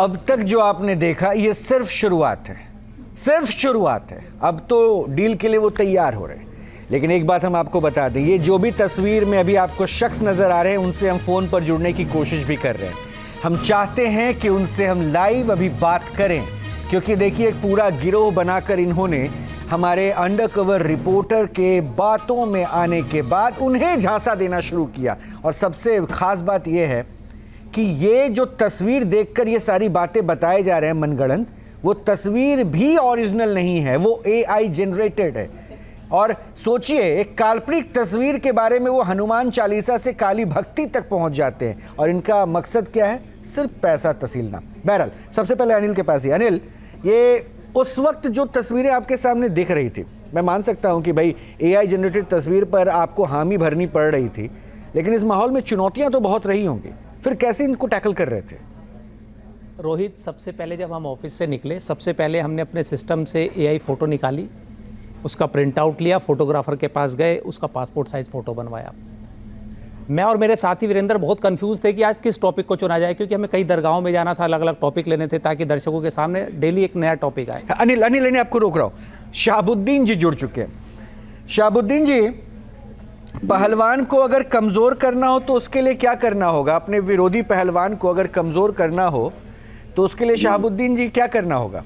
अब तक जो आपने देखा ये सिर्फ शुरुआत है, सिर्फ शुरुआत है। अब तो डील के लिए वो तैयार हो रहे हैं। लेकिन एक बात हम आपको बता दें, ये जो भी तस्वीर में अभी आपको शख्स नजर आ रहे हैं उनसे हम फोन पर जुड़ने की कोशिश भी कर रहे हैं। हम चाहते हैं कि उनसे हम लाइव अभी बात करें, क्योंकि देखिए एक पूरा गिरोह बनाकर इन्होंने हमारे अंडरकवर रिपोर्टर के बातों में आने के बाद उन्हें झांसा देना शुरू किया। और सबसे खास बात यह है कि ये जो तस्वीर देखकर ये सारी बातें बताए जा रहे हैं मनगढ़ंत, वो तस्वीर भी ओरिजिनल नहीं है, वो AI जनरेटेड है। और सोचिए, एक काल्पनिक तस्वीर के बारे में वो हनुमान चालीसा से काली भक्ति तक पहुंच जाते हैं। और इनका मकसद क्या है? सिर्फ पैसा तसीलना। बहरहाल सबसे पहले अनिल के पास ही। अनिल, ये उस वक्त जो तस्वीरें आपके सामने दिख रही थी, मैं मान सकता हूं कि भाई AI जनरेटेड तस्वीर पर आपको हामी भरनी पड़ रही थी, लेकिन इस माहौल में चुनौतियां तो बहुत रही होंगी, फिर कैसे इनको टैकल कर रहे थे? रोहित, सबसे पहले जब हम ऑफिस से निकले, सबसे पहले हमने अपने सिस्टम से AI फ़ोटो निकाली, उसका प्रिंट आउट लिया, फोटोग्राफर के पास गए, उसका पासपोर्ट साइज़ फ़ोटो बनवाया। मैं और मेरे साथी वीरेंद्र बहुत कंफ्यूज थे कि आज किस टॉपिक को चुना जाए, क्योंकि हमें कई दरगाहों में जाना था, अलग अलग टॉपिक लेने थे ताकि दर्शकों के सामने डेली एक नया टॉपिक आए। अनिल आपको रोक रहा हूँ। शहाबुद्दीन जी जुड़ चुके हैं। शहाबुद्दीन जी, पहलवान को अगर कमज़ोर करना हो तो उसके लिए क्या करना होगा? अपने विरोधी पहलवान को अगर कमज़ोर करना हो तो उसके लिए शहाबुद्दीन जी क्या करना होगा?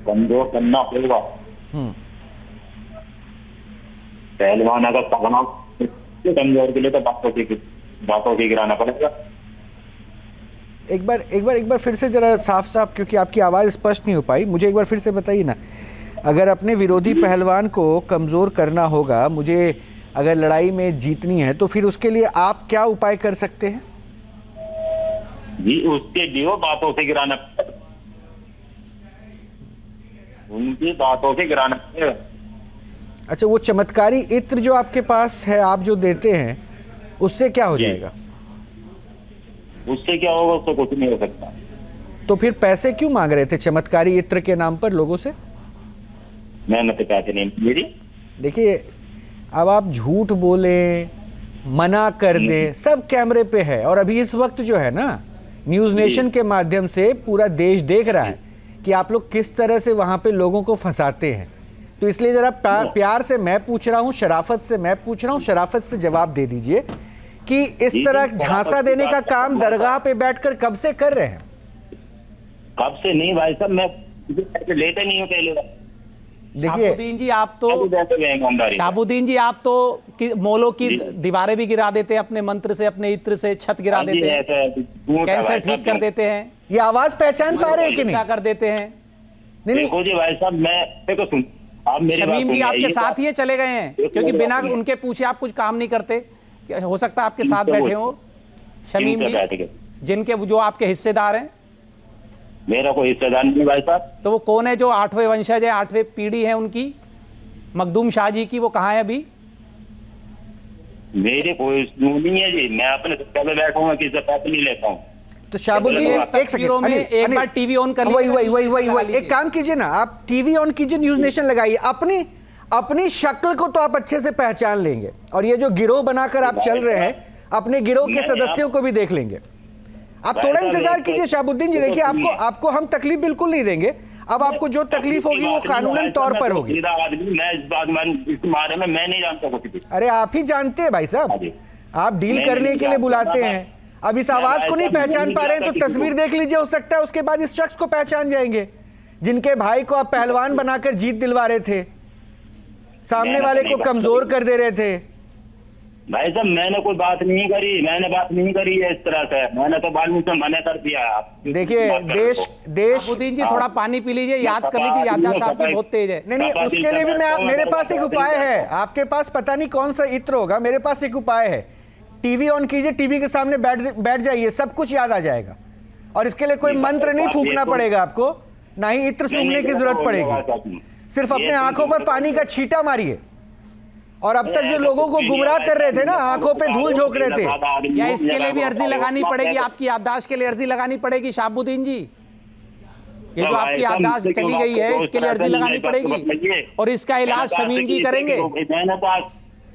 कमजोर करना होगा। पहलवान अगर पकड़ना कमजोर के लिए तो बातों से गिराना पड़ेगा। एक बार फिर से जरा साफ, क्योंकि आपकी आवाज़ स्पष्ट नहीं हो पाई, मुझे एक बार फिर से बताइए ना। अगर अपने विरोधी पहलवान को कमज़ोर करना होगा, मुझे अगर लड़ाई में जीतनी है, तो फिर उसके लिए आप क्या उपाय कर सकते हैं? जी, उसके लिए बातों से गिराना, उनकी बातों से गिराना पड़ेगा। अच्छा, वो चमत्कारी इत्र जो आपके पास है, आप जो देते हैं, उससे क्या हो जाएगा? उससे क्या होगा? उससे कुछ नहीं हो सकता। तो फिर पैसे क्यों मांग रहे थे चमत्कारी इत्र के नाम पर लोगों से? मैंने तो पैसे नहीं मेरी। देखिए, अब आप झूठ बोले, मना कर दे, सब कैमरे पे है। और अभी इस वक्त जो है ना, न्यूज़ नेशन के माध्यम से पूरा देश देख रहा है कि आप लोग किस तरह से वहां पे लोगों को फंसाते हैं। तो इसलिए जरा प्यार से मैं पूछ रहा हूं, शराफत से मैं पूछ रहा हूं, शराफत से जवाब दे दीजिए कि इस तरह झांसा देने का काम दरगाह पे बैठकर कब से कर रहे हैं? कब से नहीं भाई साहब, मैं लेते नहीं हूँ पहले। शहाबुद्दीन जी, आप तो मोलों की दीवारें भी गिरा देते हैं अपने मंत्र से, अपने इत्र से छत गिरा देते हैं, कैंसर ठीक कर देते हैं। ये आवाज पहचान पा रहे हैं कि नहीं? क्या कर देते हैं? देखो जी भाई साहब, मैं देखो सुन, आप मेरी बात शमीम जी आपके साथ ही चले गए हैं, क्योंकि बिना उनके पूछे आप कुछ काम नहीं करते। हो सकता है आपके साथ बैठे हो शमीम जी, जिनके जो आपके हिस्सेदार हैं। मेरा कोई हिस्सेदार नहीं भाई साहब। तो वो कौन है जो 8वें वंशज है, 8वें पीढ़ी है उनकी, मखदूम शाह जी की? वो कहाँ है अभी? मेरे कोई नहीं है जी, मैं अपने सत्ता पे बैठा हूँ, किसी से पैसे नहीं लेता हूँ। तो शहाबुद्दीन, तस्वीरों में एक बार टीवी ऑन कर लीजिए। वही एक काम कीजिए ना, आप टीवी ऑन कीजिए, न्यूज़ नेशन लगाइए, अपनी शक्ल को तो आप अच्छे से पहचान लेंगे। और ये जो गिरोह बनाकर आप चल रहे हैं, अपने गिरोह के सदस्यों को भी देख लेंगे। आप थोड़ा इंतजार कीजिए शहाबुद्दीन जी। देखिए, आपको हम तकलीफ बिल्कुल नहीं देंगे। अब आपको जो तकलीफ होगी वो कानूनन तौर पर होगी। मैं इस बारे में मैं नहीं जानता कुछ भी। अरे आप ही जानते हैं भाई साहब, आप डील करने के लिए बुलाते हैं। अब इस आवाज को नहीं पहचान पा रहे हैं तो तस्वीर देख लीजिए, हो सकता है उसके बाद इस शख्स को पहचान जाएंगे, जिनके भाई को आप पहलवान बनाकर जीत दिलवा रहे थे, सामने वाले को कमजोर कर दे रहे थे। भाई साहब, मैंने कोई बात नहीं करी, मैंने बात नहीं करी है इस तरह से। मैंने तो बालू से मना कर दिया। देखिए, देश शहाबुद्दीन जी, थोड़ा पानी पी लीजिए, याद कर लीजिए, याददाश्त आपकी बहुत तेज है। नहीं, उसके लिए भी मेरे पास एक उपाय है। आपके पास पता नहीं कौन सा इत्र होगा, मेरे पास एक उपाय है। टीवी ऑन कीजिए, टीवी के सामने बैठ जाइए, सब कुछ याद आ जाएगा। और इसके लिए कोई मंत्र नहीं फूंकना पड़ेगा आपको, ना ही इत्र सूंघने की जरूरत पड़ेगी। सिर्फ अपने आंखों पर पानी का छींटा मारिए। और अब तक जो लोगों को गुमराह कर रहे थे ना, आंखों पे धूल झोंक रहे थे, या इसके लिए भी अर्जी लगानी पड़ेगी, आपकी याददाश्त के लिए अर्जी लगानी पड़ेगी शहाबुद्दीन जी। ये जो आपकी याददाश्त चली गई है, इसके लिए अर्जी लगानी पड़ेगी, और इसका इलाज शमीम जी करेंगे।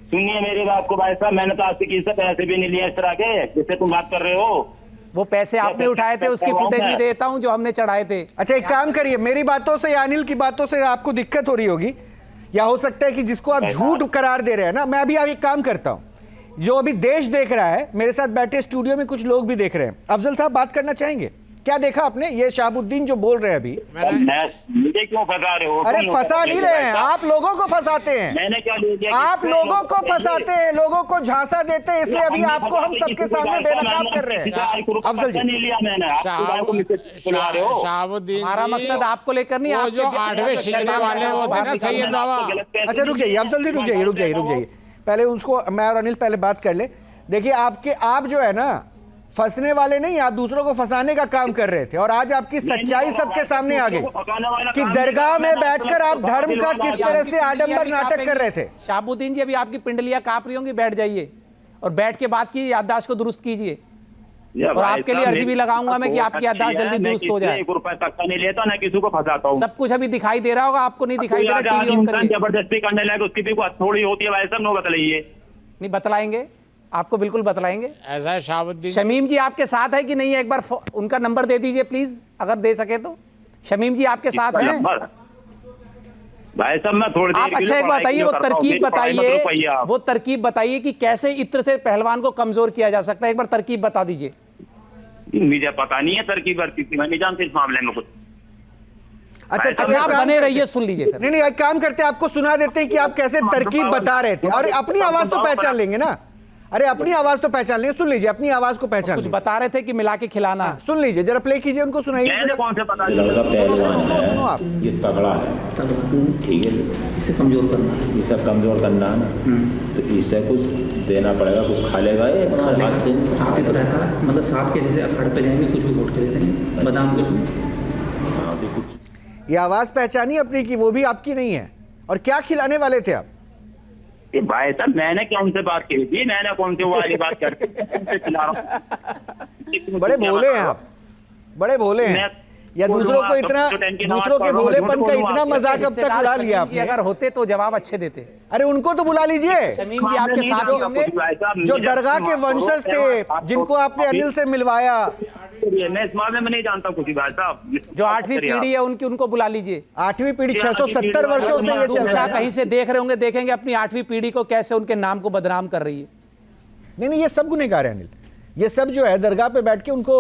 सुनिए मेरी बात को भाई साहब, मैंने तो आपसे किसी से पैसे भी नहीं लिए इस तरह के जिससे तुम बात कर रहे हो। वो पैसे आपने उठाए थे, उसकी फुटेज भी देता हूं जो हमने चढ़ाए थे। अच्छा एक काम करिए, मेरी बातों से या अनिल की बातों से आपको दिक्कत हो रही होगी, या हो सकता है कि जिसको आप झूठ करार दे रहे हैं ना, मैं अभी एक काम करता हूं, जो अभी देश देख रहा है, मेरे साथ बैठे स्टूडियो में कुछ लोग भी देख रहे हैं। अफजल साहब बात करना चाहेंगे? क्या देखा आपने? ये शहाबुद्दीन जो बोल रहे हैं अभी, मुझे क्यों फंसा रहे हो? अरे फंसा नहीं रहे हैं, आप लोगों को फंसाते हैं। मैंने क्या ले दिया? आप लोगों को फंसाते हैं, लोगों को झांसा देते हैं, इसलिए अभी आपको हम सबके सामने बेनकाब कर रहे हैं। अफजल जी नहीं लिया मैंने, शहाबुद्दीन हमारा मकसद आपको लेकर नहीं, वो जो 8वें शिकवे वाले वो थे ना सैयद बाबा। अच्छा रुक जाइए अफजल जी, रुक जाइए पहले उसको मैं और अनिल पहले बात कर ले। देखिए आप जो है ना फंसने वाले नहीं, आप दूसरों को फंसाने का काम कर रहे थे, और आज आपकी सच्चाई सबके सामने आ गई कि दरगाह में बैठकर आप धर्म का किस तरह से आडंबर नाटक कर रहे थे। शहाबुद्दीन जी अभी आपकी पिंडलियां कांप रही होंगी, बैठ जाइए और बैठ के बात कीजिए, याददाश्त को दुरुस्त कीजिए, और आपके लिए अर्जी भी लगाऊंगा मैं कि आपकी याददाश्त जल्दी दुरुस्त हो जाए। 1 रुपए तक का नहीं लेता, ना किसी को फंसाता हूँ। सब कुछ अभी दिखाई दे रहा होगा, आपको नहीं दिखाई दे रहा, टीवी ऑन करिए। जबरदस्ती करने लगे उसकी भी थोड़ी होती है भाई साहब, नो बतलाइए। नहीं बतलाएंगे, आपको बिल्कुल बतलाएंगे। ऐसा है शहाबुद्दीन। शमीम जी आपके साथ है कि नहीं है? एक बार उनका नंबर दे दीजिए प्लीज, अगर दे सके तो। शमीम जी आपके साथ हैं भाई साहब? मैं थोड़ी आप अच्छा एक बताइए, वो तरकीब बताइए कि कैसे इत्र से पहलवान को कमजोर किया जा सकता है, एक बार तरकीब बता दीजिए। मुझे पता नहीं है तरकीब वर्कीब, मैं नहीं जानती इस मामले में कुछ। अच्छा आप बने रहिए, सुन लीजिए। नहीं एक काम करते हैं, आपको सुना देते हैं कि आप कैसे तरकीब बता रहे थे, और अपनी आवाज तो पहचान लेंगे ना। अरे अपनी आवाज तो पहचान लेंगे, सुन लीजिए, अपनी आवाज को पहचान कुछ बता रहे थे कि मिला के खिलाना। सुन लीजिए जरा, प्ले कीजिए, उनको सुनाइए। कौन से पता लड़का पहलवान सुनो आप। है, ये तगड़ा है, ठीक है, इसे कमजोर करना है, इसे कमजोर करना है ना, तो इसे कुछ देना पड़ेगा, कुछ खा लेगा ये हाथ से। साथ ही तो रहता है, मतलब साथ के जैसे अखाड़े पे जाएंगे कुछ भी वोट के देते हैं, बादाम कुछ भी। हाँ भी कुछ। ये आवाज पहचानी अपनी की, वो भी आपकी नहीं है। और क्या खिलाने वाले थे आप? भाई साहब मैंने कौन से बात की थी? मैंने कौन सी वाली बात करके खिला रहा हूं? बड़े भोले हैं आप, बड़े भोले हैं, या दूसरों को इतना, दूसरों के भोलेपन का इतना मजाक अब तक उड़ा लिया आपने। अगर होते तो जवाब अच्छे देते। अरे उनको तो बुला लीजिए, शमीम जी आपके साथ ही होंगे, जो दरगाह के वंशज थे, जिनको आपने अनिल से मिलवाया। मैं इस मामले में नहीं जानता कुछ भाई साहब। जो 8वीं पीढ़ी है उनको बुला लीजिए। 8वीं पीढ़ी 670 वर्षों से ये चल रहा है। कहीं से देख रहे होंगे, देखेंगे अपनी 8वीं पीढ़ी को कैसे उनके नाम को बदनाम कर रही है। नहीं ये सब गुनहगार है अनिल, ये सब जो है दरगाह पे बैठ के उनको,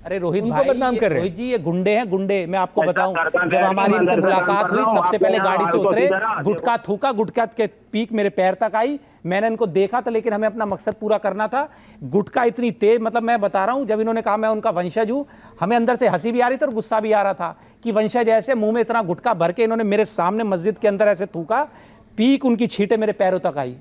अरे रोहित उनको भाई, बदनाम कर रहे हैं। रोहित जी ये गुंडे हैं, गुंडे। मैं आपको बताऊं, जब हमारी इनसे मुलाकात हुई, सबसे पहले गाड़ी से उतरे, गुटखा थूका, गुटखा के पीक मेरे पैर तक आई, मैंने इनको देखा था, लेकिन हमें अपना मकसद पूरा करना था। गुटखा इतनी तेज, मतलब मैं बता रहा हूं, जब इन्होंने कहा मैं उनका वंशज हूं, हमें अंदर से हंसी भी आ रही थी और गुस्सा भी आ रहा था कि वंशज ऐसे, मुंह में इतना गुटखा भर के इन्होंने मेरे सामने मस्जिद के अंदर ऐसे थूका, पीक उनकी छींटे मेरे पैरों तक आई।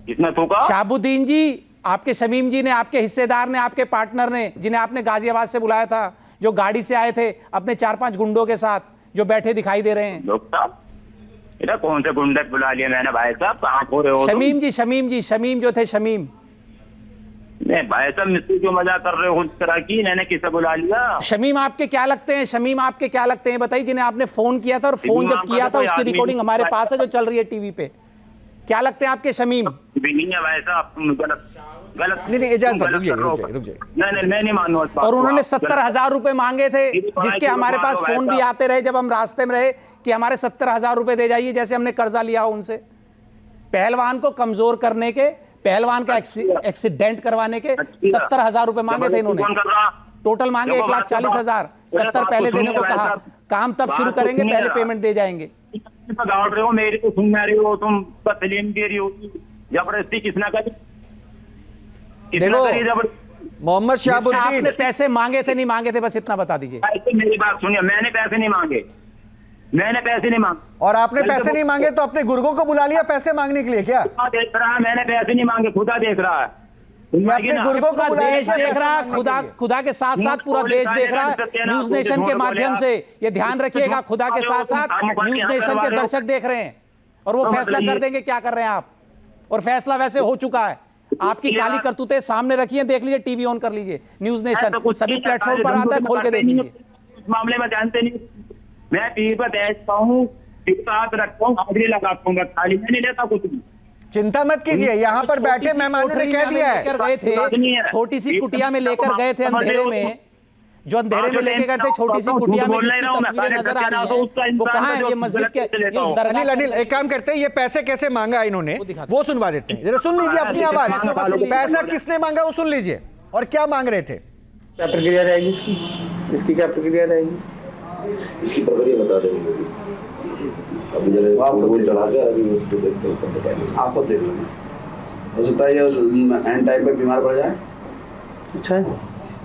किसने थूका? शहाबुद्दीन जी, आपके शमीम जी ने, आपके हिस्सेदार ने, आपके पार्टनर ने, जिन्हें आपने गाजियाबाद से बुलाया था, जो गाड़ी से आए थे अपने 4-5 गुंडों के साथ, जो बैठे दिखाई दे रहे हैं। इधर कौन से गुंडे बुला लिए मैंने भाई साहब? कहाँ हो रहे हो? शमीम जो थे, शमीम। नहीं भाई साहब मिस्त्री क्यों मजाक कर रहे हो उस तरह की? मैंने किसे बुला लिया? शमीम आपके क्या लगते हैं? शमीम आपके क्या लगते हैं बताइए, जिन्हें आपने फोन किया था, और फोन जब किया था उसकी रिकॉर्डिंग हमारे पास है, जो चल रही है टीवी पे। क्या लगते हैं आपके शमीम? नहीं है भाई साहब, गलत नहीं इजाजत, रुक जाइए। नहीं मैं नहीं मानूं। और उन्होंने 70,000 रुपए मांगे थे, जिसके हमारे पास फोन भी आते रहे जब हम रास्ते में रहे, कि हमारे 70,000 रुपए दे जाइए, जैसे हमने कर्जा लिया हो उनसे। पहलवान को कमजोर करने के, पहलवान का एक्सीडेंट करवाने के 70,000 रुपए मांगे थे इन्होंने। टोटल मांगे 1,40,000। 70 पहले देने को कहा। काम तब शुरू करेंगे, पहले पेमेंट दे जाएंगे। गाड़ रहे हो, मेरी को सुन रही हो तुम, तस्लीम दे रही हो, जबरदस्ती किसने करी? देखो मोहम्मद शहाबुद्दीन, आपने पैसे मांगे थे नहीं मांगे थे, बस इतना बता दीजिए। मेरी बात सुनिए, मैंने पैसे नहीं मांगे, मैंने पैसे नहीं मांगे। और आपने पैसे नहीं मांगे तो अपने गुर्गों को बुला लिया पैसे मांगने के लिए क्या? देख रहा है, मैंने पैसे नहीं मांगे, खुदा देख रहा है। अपने गुर्गों पूरा को देश देख रहा है, खुदा के साथ साथ पूरा देश देख रहा है, न्यूज नेशन के माध्यम से। ये ध्यान रखिएगा, खुदा के साथ साथ न्यूज नेशन के दर्शक देख रहे हैं, और वो फैसला कर देंगे क्या कर रहे हैं आप। और फैसला वैसे हो चुका है। आपकी काली करतूतें सामने रखिए, देख लीजिए, टीवी ऑन कर लीजिए, न्यूज नेशन सभी प्लेटफॉर्म पर आता है, खोल के देख लीजिए। इस मामले में जानते नहीं, मैं टीवी पर बैठता हूँ, हाथ रखता हूँ, हाजिरी लगाता हूँ, खाली मैं नहीं लेता कुछ भी। चिंता मत कीजिए, यहाँ पर बैठे मेहमानों ने कह दिया है। लेकर गए थे, छोटी सी कुटिया में लेकर गए थे अंधेरे में, जो अंधेरे में लेके गए थे छोटी सी कुटिया में, जिसकी तस्वीरें नजर आ रही हैं, वो कहाँ है? ये मस्जिद के, ये उस दरगाह। अनिल एक काम करते हैं, ये पैसे कैसे मांगा इन्होंने वो सुनवा देते हैं, जरा सुन लीजिए अपनी आवाज। पैसा किसने मांगा वो सुन लीजिए, और क्या मांग रहे थे। क्या प्रक्रिया रहेगी इसकी क्या प्रक्रिया रहेगी? इसकी प्रक्रिया बता देंगे अभी जब आपको चढ़ा के अभी उसको देखते हैं, आपको देख लेंगे। हो सकता है ये एंड टाइम पे बीमार पड़ जाए। अच्छा है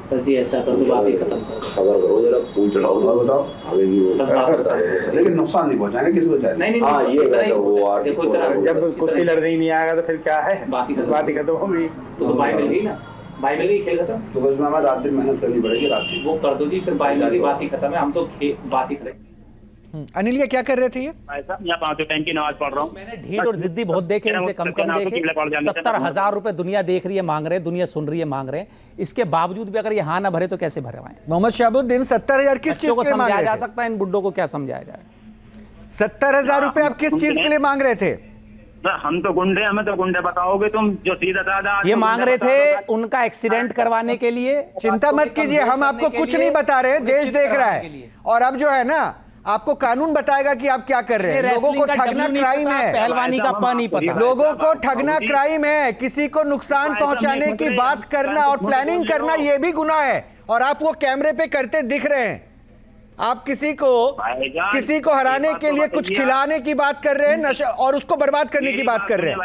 सर जी, ऐसा कर दो, बात ही खत्म खबर करो जरा, फूल चढ़ाओ तो बताओ आगे भी वो, लेकिन नुकसान नहीं पहुंचाएंगे किसी को। चाहे नहीं हाँ ये देखो, जब कुश्ती लड़ने ही नहीं आएगा तो फिर क्या है, बात ही खत्म होगी। तो बाई मिल गई ना, बाई मिल गई, खेल खत्म। तो उसमें हमें रात दिन मेहनत करनी पड़ेगी, रात दिन वो कर दो जी, फिर बाई मिल गई, बात ही खत्म है, हम तो बात ही करेंगे। अनिल ये क्या कर रहे थे? ये भाई साहब यहाँ 5 टाइम की नमाज पढ़ रहा हूँ। मैंने ढीठ और जिद्दी बहुत देखे, इनसे कम देखे। 70,000 रुपए दुनिया देख रही है, मांग रहे, दुनिया सुन रही है, मांग रहे। इसके बावजूद भी अगर ये हाँ ना भरे तो कैसे भरे? मोहम्मद शहाबुद्दीन 70,000 किस चीज को के लिए मांग समझाया रहे जा थे? सकता है, इन बुड्ढों को क्या समझाया जाए? 70,000 रुपए आप किस चीज के लिए मांग रहे थे? हम तो गुंडे, हमें तो गुंडे बताओगे तुम, जो सीधा साधा। ये मांग रहे थे उनका एक्सीडेंट करवाने के लिए। चिंता मत कीजिए, हम आपको कुछ नहीं बता रहे, देश देख रहा है। और अब जो है ना, आपको कानून बताएगा कि आप क्या कर रहे हैं। लोगों को ठगना क्राइम है, पहलवानी का पा नहीं पता। लोगों को ठगना क्राइम है, किसी को नुकसान पहुंचाने की बात करना और प्लानिंग करना ये भी गुनाह है। और आप वो कैमरे पे करते दिख रहे हैं। आप किसी को हराने के लिए कुछ खिलाने की बात कर रहे हैं, नशा और उसको बर्बाद करने की बात कर रहे हैं,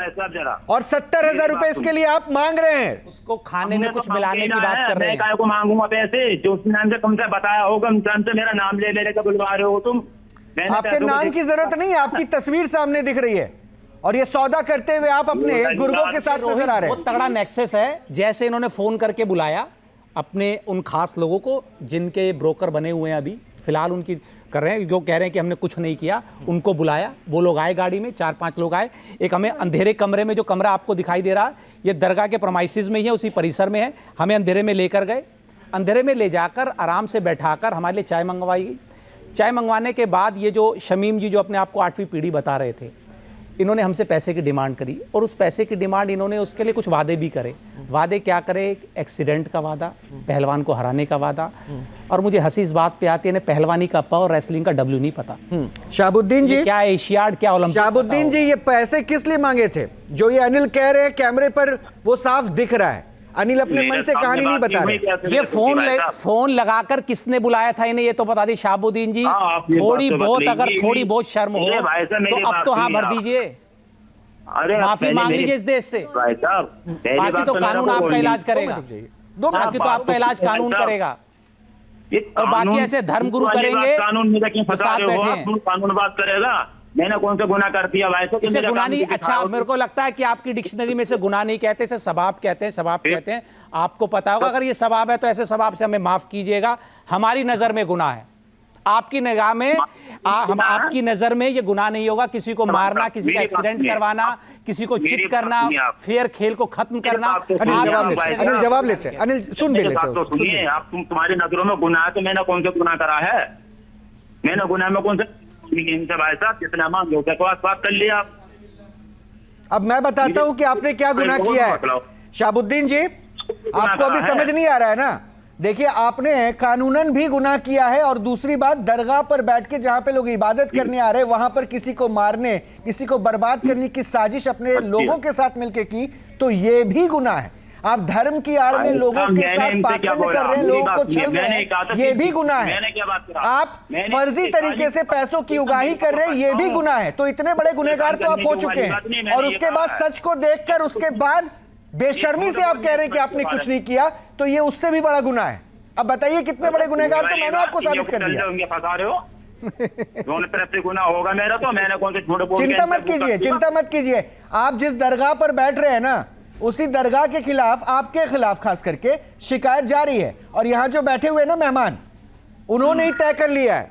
और 70,000 रुपए इसके लिए आप मांग रहे हैं। उसको खाने में कुछ मिलाने की बात कर रहे हैं। मैं को मांगूंगा पैसे? जो उस नाम से तुमसे बताया होगा, से मेरा नाम ले लेने का बुलवा रहे हो तुम। आपके नाम की जरूरत नहीं है, आपकी तस्वीर सामने दिख रही है, और ये सौदा करते हुए आप अपने गुर्गों के साथ नजर आ रहे हैं। बहुत तगड़ा नेक्सस है। जैसे इन्होंने फोन करके बुलाया अपने उन खास लोगों को जिनके ब्रोकर बने हुए हैं, अभी फिलहाल उनकी कर रहे हैं, जो कह रहे हैं कि हमने कुछ नहीं किया, उनको बुलाया। वो लोग आए गाड़ी में, 4-5 लोग आए। एक हमें अंधेरे कमरे में, जो कमरा आपको दिखाई दे रहा है, ये दरगाह के प्रमाइसिस में ही है, उसी परिसर में है। हमें अंधेरे में लेकर गए, अंधेरे में ले जाकर आराम से बैठाकर हमारे लिए चाय मंगवाई गई। चाय मंगवाने के बाद ये जो शमीम जी, जो अपने आप को 8वीं पीढ़ी बता रहे थे, इन्होंने हमसे पैसे की डिमांड करी, और उस पैसे की डिमांड इन्होंने उसके लिए कुछ वादे भी करे। वादे क्या करे? एक्सीडेंट का वादा, पहलवान को हराने का वादा, और मुझे हंसी इस बात पे आती है, पहलवानी का प और रेसलिंग का W नहीं पता। शहाबुद्दीन जी, क्या एशियाड, क्या ओलंपिक? शहाबुद्दीन जी, ये पैसे किस लिए मांगे थे? जो ये अनिल कह रहे हैं कैमरे पर, वो साफ दिख रहा है। अनिल अपने मन से कहानी नहीं बता रहे। ये फोन लगाकर किसने बुलाया था इन्हें, ये तो बता दी शहाबुद्दीन जी। थोड़ी बहुत, अगर थोड़ी बहुत शर्म हो तो अब तो हाँ भर दीजिए, माफी मांग लीजिए इस देश से। बाकी तो कानून आपका इलाज करेगा, बाकी तो आपका इलाज कानून करेगा, और बाकी ऐसे धर्मगुरु करेंगे तो साथ बैठे हैं। कानून बात करेगा। मैंने कौन सा गुनाह कर दिया भाई? इसे गुनाह नहीं। अच्छा, मेरे को लगता है कि आपकी डिक्शनरी में से गुनाह नहीं कहते, इसे सवाब कहते हैं, सवाब कहते हैं। आपको पता होगा, अगर ये सवाब है तो ऐसे सवाब से हमें माफ कीजिएगा। हमारी नजर में गुनाह है, आपकी निगाह में आपकी नजर में ये गुनाह नहीं होगा। किसी को मारना, किसी का एक्सीडेंट करवाना, किसी को चिट करना, फेयर खेल को खत्म करना। अनिल जवाब लेते हैं, अनिल सुन भी लेते हैं। सुनिए, आप तुम्हारी नजरों में गुनाह, तो मैंने कौन सा गुनाह करा है? मैंने गुनाह में कौन सा? भाई साहब जितना मांग बात कर लिया आप। अब मैं बताता हूं कि आपने क्या गुनाह किया है। शहाबुद्दीन जी, आपको अभी समझ नहीं आ रहा है ना? देखिए, आपने कानूनन भी गुनाह किया है, और दूसरी बात, दरगाह पर बैठ के जहां पे लोग इबादत करने आ रहे हैं, वहां पर किसी को मारने, किसी को बर्बाद करने की साजिश अपने लोगों के साथ मिलकर की, तो ये भी गुनाह है। आप धर्म की आड़ में लोगों के साथ पाखंड कर रहे हैं, लोगों को छल रहे हैं, ये भी गुनाह है। आप फर्जी तरीके से पैसों की उगाही कर रहे हैं, ये भी गुनाह है। तो इतने बड़े गुनहगार तो आप हो चुके हैं, और उसके बाद सच को देखकर उसके बाद बेशर्मी से आप कह रहे हैं कि आपने कुछ नहीं किया, तो ये उससे भी बड़ा गुनाह है। अब बताइए कितने बड़े गुनहगार, तो मैंने आपको साबित कर दिया। दोनों तरफ से गुनाह होगा मेरा, तो मैंने कौन से झूठ बोल? चिंता मत कीजिए, चिंता मत कीजिए। आप जिस दरगाह पर बैठ रहे हैं ना, उसी दरगाह के खिलाफ, आपके खिलाफ खास करके शिकायत जारी है। और यहां जो बैठे हुए ना मेहमान, उन्होंने ही तय कर लिया है,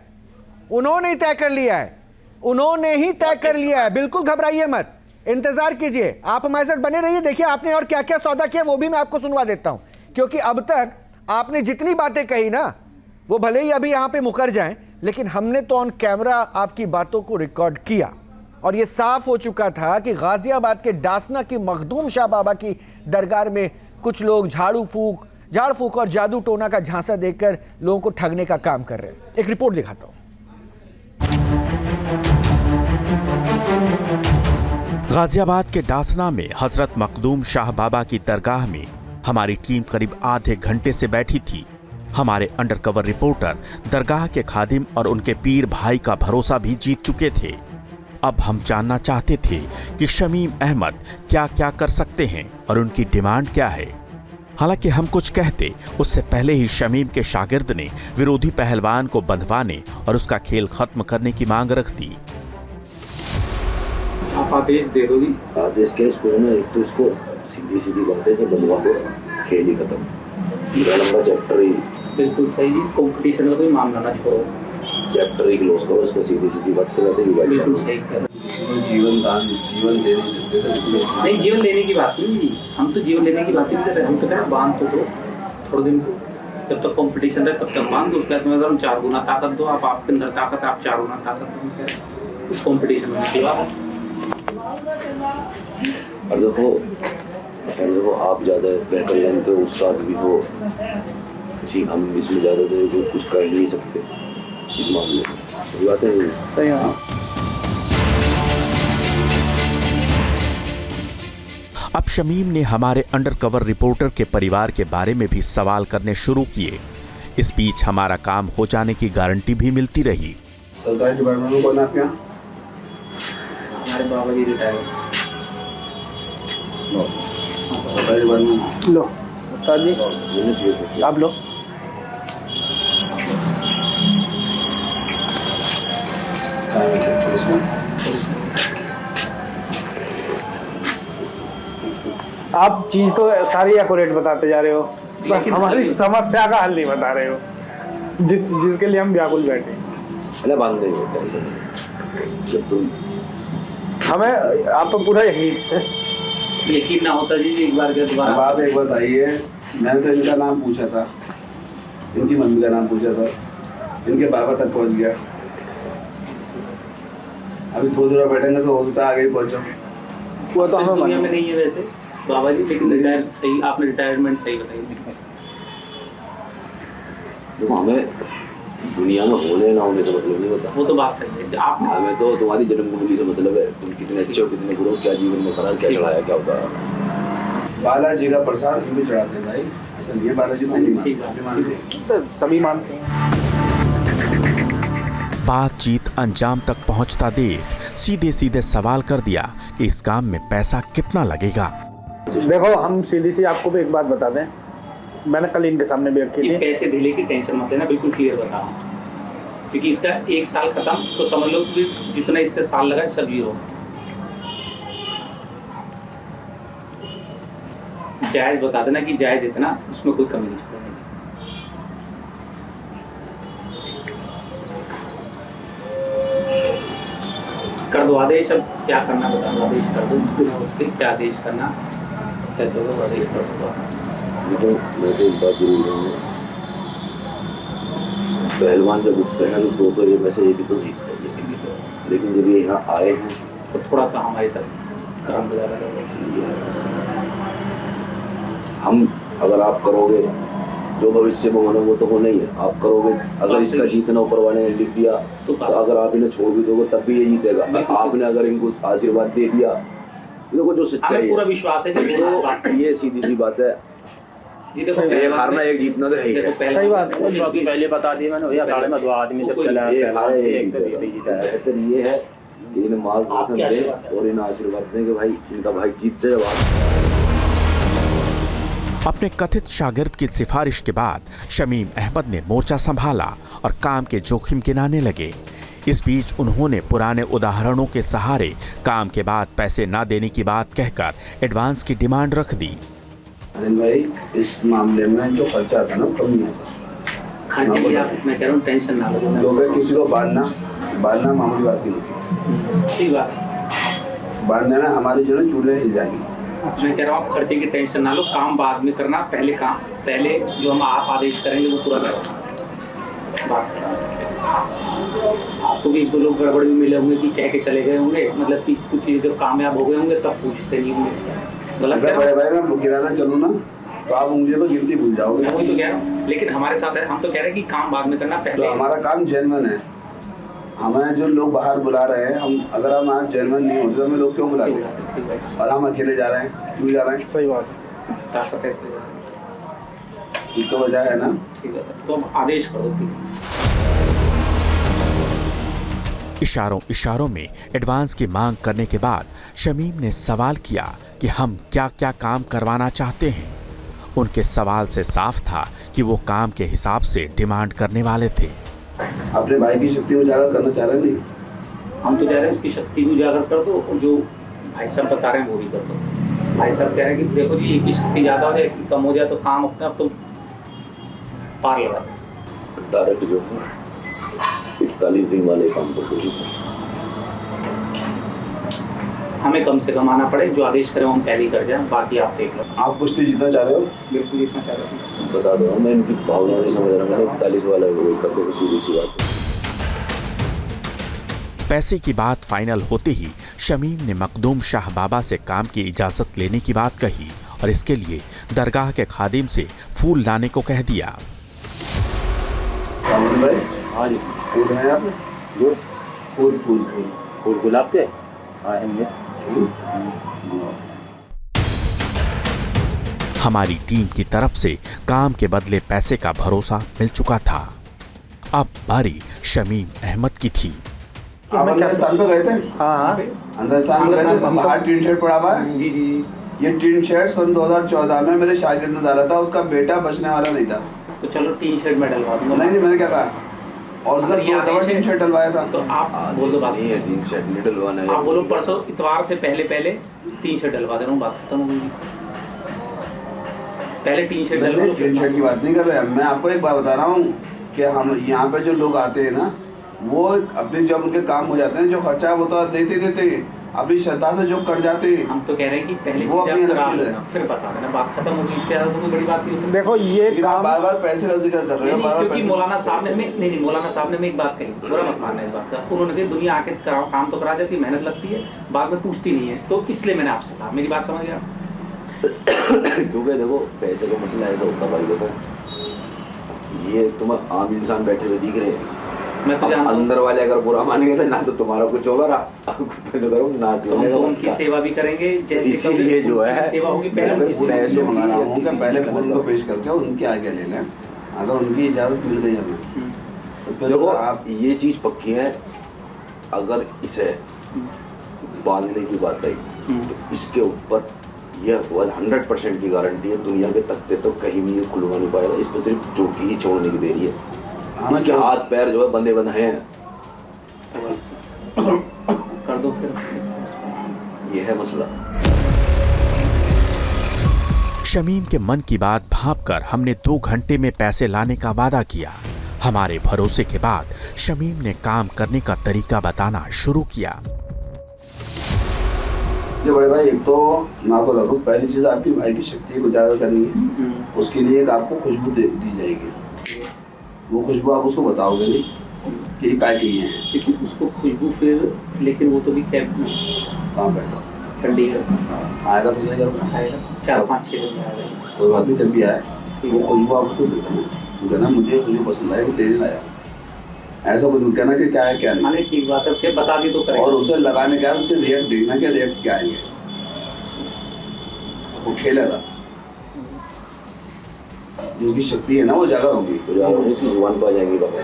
उन्होंने ही तय कर लिया है, उन्होंने ही तय कर लिया है। बिल्कुल घबराइए मत, इंतजार कीजिए, आप हमारे साथ बने रहिए। देखिए आपने और क्या क्या सौदा किया, वो भी मैं आपको सुनवा देता हूं। क्योंकि अब तक आपने जितनी बातें कही ना, वो भले ही अभी यहां पे मुकर जाएं, लेकिन हमने तो ऑन कैमरा आपकी बातों को रिकॉर्ड किया। और यह साफ हो चुका था कि गाजियाबाद के डासना की मखदूम शाह बाबा की दरगाह में कुछ लोग झाड़ फूक और जादू टोना का झांसा देकर लोगों को ठगने का काम कर रहे हैं। एक रिपोर्ट दिखाता हूं। गाजियाबाद के डासना में हजरत मखदूम शाह बाबा की दरगाह में हमारी टीम करीब आधे घंटे से बैठी थी। हमारे अंडरकवर रिपोर्टर दरगाह के खादिम और उनके पीर भाई का भरोसा भी जीत चुके थे। अब हम जानना चाहते थे कि शमीम अहमद क्या क्या कर सकते हैं और उनकी डिमांड क्या है। हालांकि हम कुछ कहते उससे पहले ही शमीम के शागिर्द ने विरोधी पहलवान को बंधवाने और उसका खेल खत्म करने की मांग रख दी। आप आदेश दे दोगी? आदेश के इसको ना, एक तो इसको सीधी बातें से बंधवा दो, खेल ही खत्म। पूरा लंबा चैप्टर ही बिल्कुल सही जी। कंपटीशन में कोई मामला ना छोड़ो, चैप्टर ही क्लोज करो, इसको सीधी बात करते हैं। बिल्कुल सही कर रहे हैं। जीवन दे नहीं सकते थे। नहीं, जीवन लेने की बात नहीं जी, हम तो जीवन लेने की बात नहीं कर रहे। हम तो कह रहे बांध तो दो थोड़े दिन को, जब तक कंपटीशन रहे तब तक बांध दो। उसके बाद हम 4 गुना ताकत दो, आप आपके अंदर ताकत, आप 4 गुना ताकत दो उस कंपटीशन में निकलवा। और देखो आप ज़्यादा बेहतर जानते हो, उस्ताद भी हो जी, हम इसमें ज़्यादा तो कुछ कर नहीं सकते इस मामले में। सही बात है, सही है। अब शमीम ने हमारे अंडरकवर रिपोर्टर के परिवार के बारे में भी सवाल करने शुरू किए। इस बीच हमारा काम हो जाने की गारंटी भी मिलती रही। सरकारी डिपार्टमेंट में कौन है आपके यहाँ? हमारे बाबा जी रिटायर। सरकारी डिपार्टमेंट लो उस्ताद जी, आप लो। आप चीज तो सारी एक्यूरेट बताते जा रहे हो, पर हमारी समस्या का हल नहीं बता रहे हो, जिसके लिए हम व्याकुल बैठे। अरे बांध नहीं, जब तुम हमें आप पर पूरा यकीन ना होता जी, एक बार के दोबारा। अब आप एक बात आइए, मैंने तो इनका नाम पूछा था, इनकी मम्मी का नाम पूछा था, इनके बाबा तक पहुंच गया। अभी थोड़ी देर बैठेंगे तो हो सकता है आगे ही पहुंचो। वो तो हमें दुनिया में नहीं है वैसे बाबा जी, लेकिन रिटायर सही, आपने रिटायरमेंट सही बताई। देखो, हमें दुनिया में होने ना होने से मतलब नहीं होता। वो तो बात सही है। आप हमें तो तुम्हारी जन्मभूमि से मतलब है, तुम कितने अच्छे हो, कितने बुरे हो, क्या जीवन में करा, क्या चढ़ाया, क्या होता है। बालाजी का प्रसाद हम भी चढ़ाते हैं भाई, ऐसा नहीं है बालाजी को नहीं मानते, सभी मानते हैं। बातचीत अंजाम तक पहुंचता देख सीधे सीधे सवाल कर दिया कि इस काम में पैसा कितना लगेगा। देखो, हम सीधी सी आपको भी एक बात बता दें, मैंने कल इनके सामने भी रखी थी। पैसे ढीले की टेंशन मत लेना, बिल्कुल क्लियर बता, क्योंकि इसका 1 साल खत्म तो समझ लो कि जितना इसका साल लगा सब जीरो। जायज बता देना कि जायज इतना, उसमें कोई कमी नहीं छोड़ेगी। कर दो आदेश, अब क्या करना बता दो, आदेश कर दो, उसके क्या आदेश करना, कैसे होगा आदेश कर दो। तो मैं तो एक बात जरूर कहूँगा, पहलवान जब उठते हैं तो ये पैसे ये भी तो जीतते हैं, लेकिन जब ये यहाँ आए हैं तो थोड़ा सा हमारी तरफ काम गुजारा। हम अगर आप करोगे जो भविष्य में होना वो तो होना ही है, आप करोगे। अगर इसका जीतना ऊपर वाले ने लिख दिया तो अगर आप इन्हें छोड़ भी दोगे तब भी ये जीतेगा। आपने अगर इनको आशीर्वाद दे दिया, देखो जो सच्चाई पूरा विश्वास है तो ये सीधी सी बात है, एक हारना एक जीतना तो है ही है। सही बात है, पहले बता दिया मैंने, अखाड़े में 2 आदमी जब चला बेहतर ये है कि इन्हें मार्गदर्शन दे और इन्हें आशीर्वाद दें कि भाई इनका भाई जीत जाए। अपने कथित शागिर्द की सिफारिश के बाद शमीम अहमद ने मोर्चा संभाला और काम के जोखिम गिनाने लगे। इस बीच उन्होंने पुराने उदाहरणों के सहारे काम के बाद पैसे न देने की बात कहकर एडवांस की डिमांड रख दी। भाई इस मामले में जो खर्चा था ना कम नहीं आता। खाने की आप, मैं कह रहा हूँ टेंशन ना लो, जो किसी को बांधना मामूली बात नहीं, ठीक बात। बांधने में हमारी जो है चूल्हे हिल जाएंगे। मैं कह रहा हूँ खर्चे की टेंशन ना लो, काम बाद में करना, पहले जो हम आप आदेश करेंगे वो पूरा करो। बात आपको भी एक दो लोग गड़बड़ भी मिले होंगे कि कह के चले गए होंगे, मतलब कि कुछ चीज़ जब कामयाब हो गए होंगे तब पूछते नहीं होंगे। गलत अगर बड़े भाई मैं गिराना चलूँ ना तो आप उंगलियों पर गिनती भूल जाओगे। वही तो कह रहा हूँ, लेकिन हमारे साथ है, हम तो कह रहे हैं कि काम बाद में करना, पहले तो हमारा काम जेन्युइन है। हमें जो लोग बाहर बुला रहे हैं, हम अगर हम आज जेन्युइन नहीं होते तो हमें लोग क्यों बुलाते हैं? और हम अकेले जा रहे हैं, क्यों जा रहे हैं? सही बात है। ताकत है, ये तो वजह है ना। ठीक है, तो हम आदेश करो। इशारों इशारों में एडवांस की मांग करने के बाद शमीम ने सवाल किया कि हम क्या क्या काम करवाना चाहते हैं। उनके सवाल से साफ था कि वो काम के हिसाब से डिमांड करने वाले थे। अपने भाई की शक्ति उजागर करना चाह रहे नहीं? हम तो कह रहे हैं उसकी शक्ति को उजागर कर दो, और जो भाई साहब बता रहे हैं वो भी कर दो। भाई साहब कह रहे हैं कि देखो जी, एक की शक्ति ज़्यादा हो जाए, एक की कम हो जाए तो काम अपने आप तो पार लगा दो। डायरेक्ट जो 41 दिन वाले काम को हमें कम से कम आना पड़े, जो आदेश करें हम पहले ही कर जाए, बाकी आप देख लो। आप कुश्ती जीतना चाह रहे हो? बिल्कुल जीतना चाह रहे हो। बता दो, मैं इनकी भावना नहीं समझ रहा। मैंने 41 वाला करके सीधी सी बात। पैसे की बात फाइनल होते ही शमीम ने मखदूम शाह बाबा से काम की इजाजत लेने की बात कही और इसके लिए दरगाह के खादिम से फूल लाने को कह दिया। भाई हाँ जी, फूल हैं आप? जो फूल फूल फूल फूल गुलाब के आएंगे। हमारी टीम की तरफ से काम के बदले पैसे का भरोसा मिल चुका था। अब बारी शमीम अहमद की थी। आप अंदर स्थान पे गए थे? हाँ, अंदर स्थान पे गए थे। बाहर टीन शेड पड़ा हुआ है। जी जी, ये टीन शेड सन 2014 में मेरे शागिर्द ने डाला था, उसका बेटा बचने वाला नहीं था। तो चलो टीन शेड में डलवा दूंगा। नहीं, मैंने क्या कहा, और अगर ये आदेश टीन शेड डलवाया था। तो आप बोल दो बात। नहीं है, टीन शेड नहीं डलवाना है। आप बोलो परसों इतवार से पहले पहले टीन शेड डलवा दे रहा हूँ, बात खत्म हो गई। पहले टीन शेड डलवा लो। टीन शेड की बात नहीं कर रहे। मैं आपको एक बात बता रहा हूँ कि हम यहाँ पे जो लोग आते हैं ना, वो अपने जब उनके काम हो जाते हैं, जो खर्चा है वो तो देते हैं, अपनी श्रद्धा से जो कर जाते हैं। हम तो कह रहे हैं कि पहले वो चीजें अपनी आप करा अलग चीज लेना, है। फिर बता देना, बात खत्म हो गई। इससे ज्यादा तो कोई बड़ी बात नहीं होती। देखो ये लेकिन आप काम बार बार पैसे का जिक्र कर रहे हो। बार-बार क्योंकि पैसे- मौलाना साहब ने नहीं, मौलाना साहब ने मैं एक बात कही, बुरा मत मानना इस बात का। उन्होंने कहा दुनिया आके कराओ, काम तो करा जाती है, मेहनत लगती है, बाद में पूछती नहीं है, तो इसलिए मैंने आपसे कहा। मेरी बात समझ गया? क्योंकि देखो, पैसे का मसला ऐसा होता भाई। देखो, ये तुम आम इंसान बैठे हुए दिख रहे हैं, मैं तो जानता हूँ। अंदर वाले अगर बुरा मानेंगे तो ना तो तुम्हारा कुछ होगा ना तो हम तो उनकी सेवा भी करेंगे, जैसे इसीलिए जो है सेवा होगी पहले उनकी सेवा। पैसे मंगा रहा हूँ कि पहले फूल को पेश करके उनके आगे ले लें। अगर उनकी इजाजत मिल गई हमें तो फिर देखो, आप ये चीज पक्की है। अगर इसे बांधने की बात आई तो इसके ऊपर यह 100% की गारंटी है, दुनिया के तख्ते तो कहीं भी ये खुलवा नहीं पाएगा। इस पर सिर्फ चोटी ही छोड़ने की देरी है। इसके हाथ पैर जो है बंधे बंधे हैं। कर दो फिर। ये है मसला। शमीम के मन की बात भांपकर हमने 2 घंटे में पैसे लाने का वादा किया। हमारे भरोसे के बाद शमीम ने काम करने का तरीका बताना शुरू किया। ये बड़े भाई, एक तो मैं आपको बताऊँ, पहली चीज आपकी भाई की शक्ति को उजागर करनी है। उसके लिए एक आपको खुशबू दी जाएगी। वो खुशबू आप उसको बताओगे नहीं कि ये काय की है, लेकिन उसको खुशबू फिर, लेकिन वो तो भी कैब में कहाँ बैठा ठंडी आएगा तो सही जरूर आएगा, 4-5-6 दिन में आ जाएगा। कोई बात नहीं, जब भी आए वो खुशबू आप उसको देते हैं। कहना मुझे खुशबू पसंद आया, वो तेरे लाया। ऐसा कुछ नहीं कहना कि क्या है क्या नहीं। हाँ, ठीक बात है, फिर बता दी तो करेंगे। और उसे लगाने का उसके रिएक्ट देखना कि रिएक्ट क्या आएंगे, वो खेलेगा। जिसकी शक्ति है ना वो जागर होगी। जुबान पर आ जाएंगी बाबा।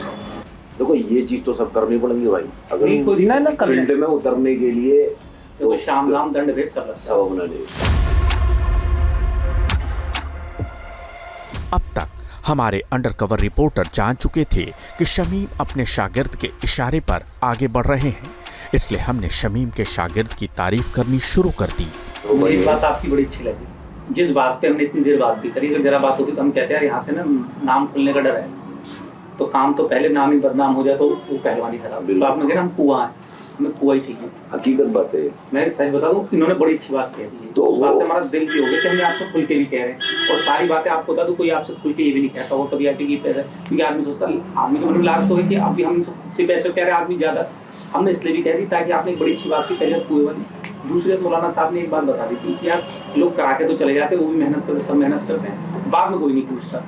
देखो, ये चीज तो सब करनी पड़ेगी भाई। अगर नहीं, कोई दिक्कत ना कर फील्ड में उतरने के लिए तो शाम दाम दंड भेद सब लगता है। सब अपना ले। अब तक हमारे अंडरकवर रिपोर्टर जान चुके थे कि शमीम अपने शागिर्द के इशारे पर आगे बढ़ रहे हैं, इसलिए हमने शमीम के शागिर्द की तारीफ करनी शुरू कर दी। मुझे एक बात आपकी बड़ी अच्छी लगी, जिस बात पे हमने इतनी देर बात भी करी। अगर जरा बात होती तो हम कहते हैं यहाँ से ना नाम खुलने का डर है, तो काम तो पहले नाम ही बदनाम हो जाए तो वो पहलवानी खराब। तो आपने कहा हम कुआं है, हमें कोई ठीक है। हकीकत बात है। मैं सच बता दूं, इन्होंने बड़ी अच्छी बात कह दी है, तो उस बात से हमारा दिल भी हो गया कि हमने आपसे खुल के भी कह रहे हैं, और सारी बातें आपको बता दूं, कोई आपसे खुल के ये भी नहीं कहता वो कभी आके ये पैसा, क्योंकि आदमी सोचता आदमी को बड़ी लालच हो गई कि अभी हम से पैसे कह रहे हैं आदमी ज्यादा, हमने इसलिए भी कह दी ताकि आपने एक बड़ी अच्छी बात की पहले कुएं वाली। दूसरे मौलाना साहब ने एक बात बता दी थी कि यार लोग करा के तो चले जाते, वो भी मेहनत करते, सब मेहनत करते हैं, बाद में कोई नहीं पूछता।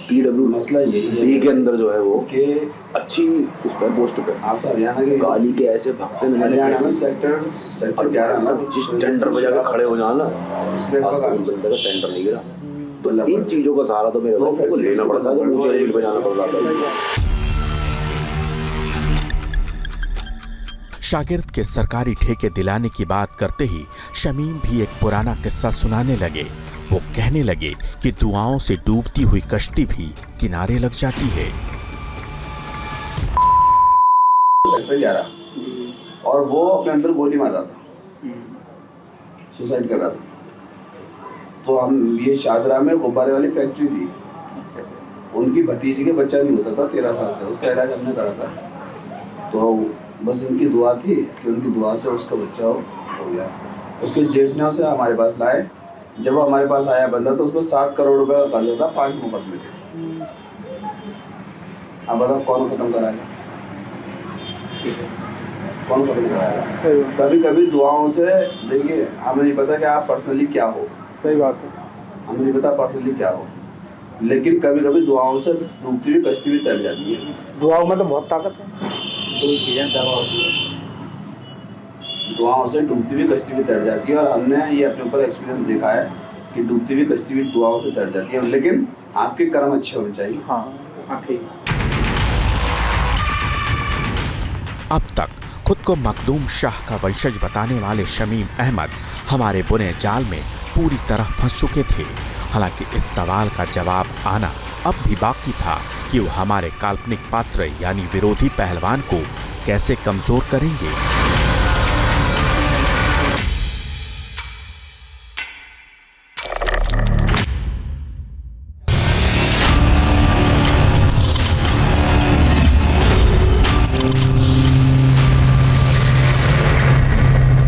PW मसला यही है डी के अंदर जो है वो कि अच्छी उस पर पोस्ट पे आप हरियाणा के गाली के ऐसे भक्ते हरियाणा में सेक्टर 11 सब जिस टेंडर बजा के खड़े हो जाना इसमें आज तक बंदे का टेंडर नहीं गिरा। तो इन चीजों का सहारा तो मेरे भाई को लेना पड़ता है, मुझे रेल बजाना पड़ता है। शागिर्द के सरकारी ठेके दिलाने की बात करते ही शमीम भी एक पुराना किस्सा सुनाने लगे। वो कहने लगे कि दुआओं से डूबती हुई कश्ती भी किनारे लग जाती है। सेक्टर 11 और वो अपने अंदर गोली मार रहा था, सुसाइड कर रहा था। तो हम ये शादरा में गुब्बारे वाली फैक्ट्री थी, उनकी भतीजी के बच्चा नहीं होता था 13 साल से, उसका इलाज हमने करा था। तो बस इनकी दुआ थी कि उनकी दुआ से उसका बच्चा हो गया। उसके जेठ ने उसे हमारे पास लाए। जब वो हमारे पास आया बंदा तो उसमें 7 करोड़ रुपए का कर्जा था, 5 मुकदमे थे। अब बताओ कौन खत्म कराएगा, कौन खत्म कराएगा? कभी कभी दुआओं से, देखिए हमें नहीं पता कि आप पर्सनली क्या हो, सही बात है, हमें नहीं पता पर्सनली क्या हो, लेकिन कभी कभी दुआओं से डूबती हुई कश्ती भी तैर जाती है। दुआओं में तो बहुत ताकत है। दुआओं से डूबती हुई कश्ती भी तैर जाती है, और हमने ये अपने ऊपर एक्सपीरियंस देखा है कि डूबती हुई कश्ती भी दुआओं से तैर जाती है, लेकिन आपके कर्म अच्छे होने चाहिए। हाँ ठीक। अब तक खुद को मखदूम शाह का वंशज बताने वाले शमीम अहमद हमारे बुने जाल में पूरी तरह फंस चुके थे। हालांकि इस सवाल का जवाब आना अब भी बाकी था कि वो हमारे काल्पनिक पात्र यानी विरोधी पहलवान को कैसे कमजोर करेंगे।